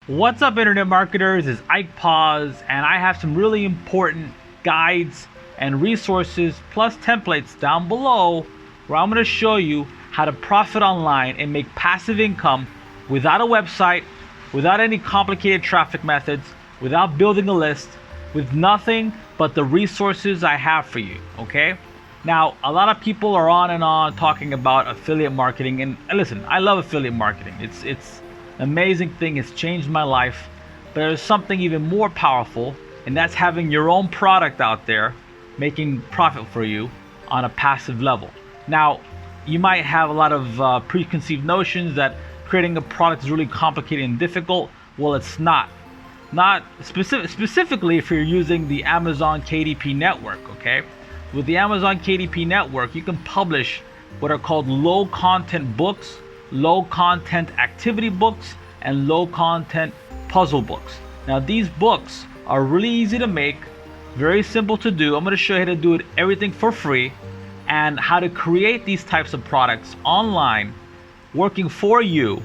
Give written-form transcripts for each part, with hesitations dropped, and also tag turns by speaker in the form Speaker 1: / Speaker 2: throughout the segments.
Speaker 1: What's up, internet marketers? It's Ike Paz, and I have some really important guides and resources plus templates down below where I'm going to show you how to profit online and make passive income without a website, without any complicated traffic methods, without building a list, with nothing but the resources I have for you. Okay? Now, a lot of people are on and on talking about affiliate marketing, and listen, I love affiliate marketing. It's an amazing thing. It's changed my life. But there's something even more powerful, and that's having your own product out there making profit for you on a passive level. Now, you might have a lot of preconceived notions that creating a product is really complicated and difficult. Well, it's not. Not specifically if you're using the Amazon KDP network, okay? With the Amazon KDP network, you can publish what are called low content books, low content activity books, and low content puzzle books. Now, these books are really easy to make, very simple to do. I'm going to show you how to do it everything for free and how to create these types of products online, working for you,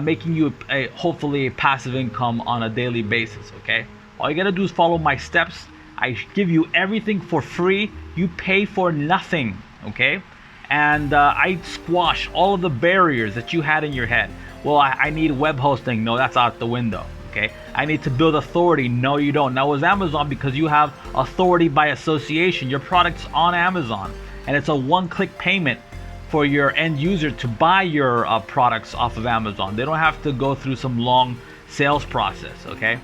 Speaker 1: making you hopefully a passive income on a daily basis. Okay, all you got to do is follow my steps. I give you everything for free. You pay for nothing, okay? And I squash all of the barriers that you had in your head. Well, I need web hosting. No, that's out the window, okay? I need to build authority. No, you don't. Now, with Amazon, because you have authority by association, your product's on Amazon, and it's a one-click payment for your end user to buy your products off of Amazon. They don't have to go through some long sales process, okay?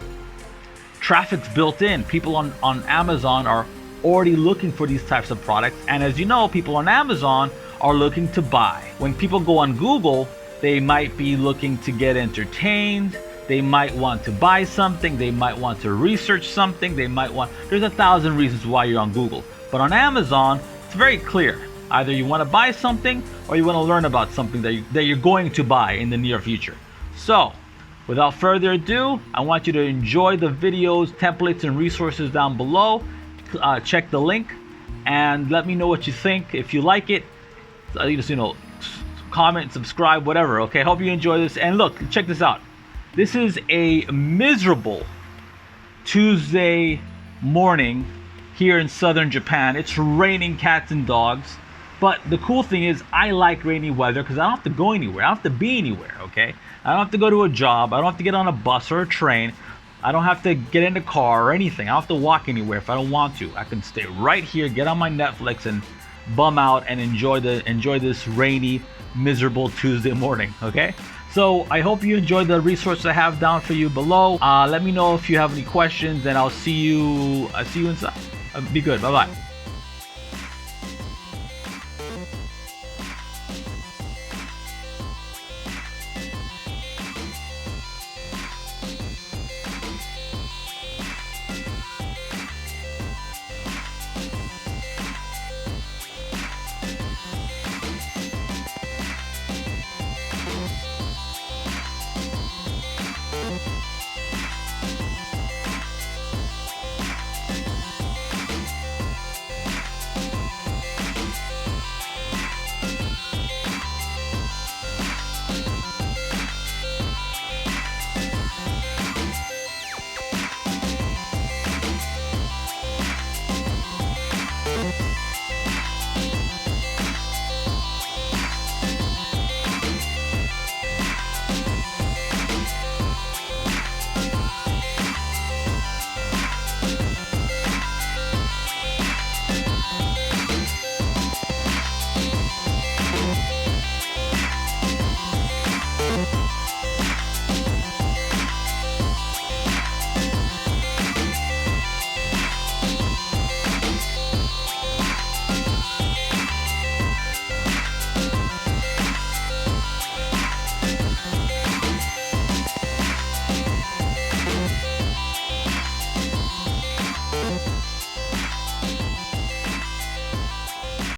Speaker 1: Traffic's built in. People on Amazon are already looking for these types of products, and as you know, people on Amazon are looking to buy. When people go on Google, they might be looking to get entertained, they might want to buy something, they might want to research something, there's 1,000 reasons why you're on Google. But on Amazon, it's very clear. Either you want to buy something or you want to learn about something that you're going to buy in the near future. So without further ado, I want you to enjoy the videos, templates, and resources down below. Check the link and let me know what you think. If you like it, just comment, subscribe, whatever. Okay, hope you enjoy this. And look, check this out. This is a miserable Tuesday morning here in southern Japan. It's raining cats and dogs. But the cool thing is I like rainy weather because I don't have to go anywhere. I don't have to be anywhere, okay? I don't have to go to a job. I don't have to get on a bus or a train. I don't have to get in a car or anything. I don't have to walk anywhere if I don't want to. I can stay right here, get on my Netflix, and bum out and enjoy this rainy, miserable Tuesday morning, okay? So I hope you enjoyed the resources I have down for you below. Let me know if you have any questions, and I'll see you inside. Be good. Bye-bye.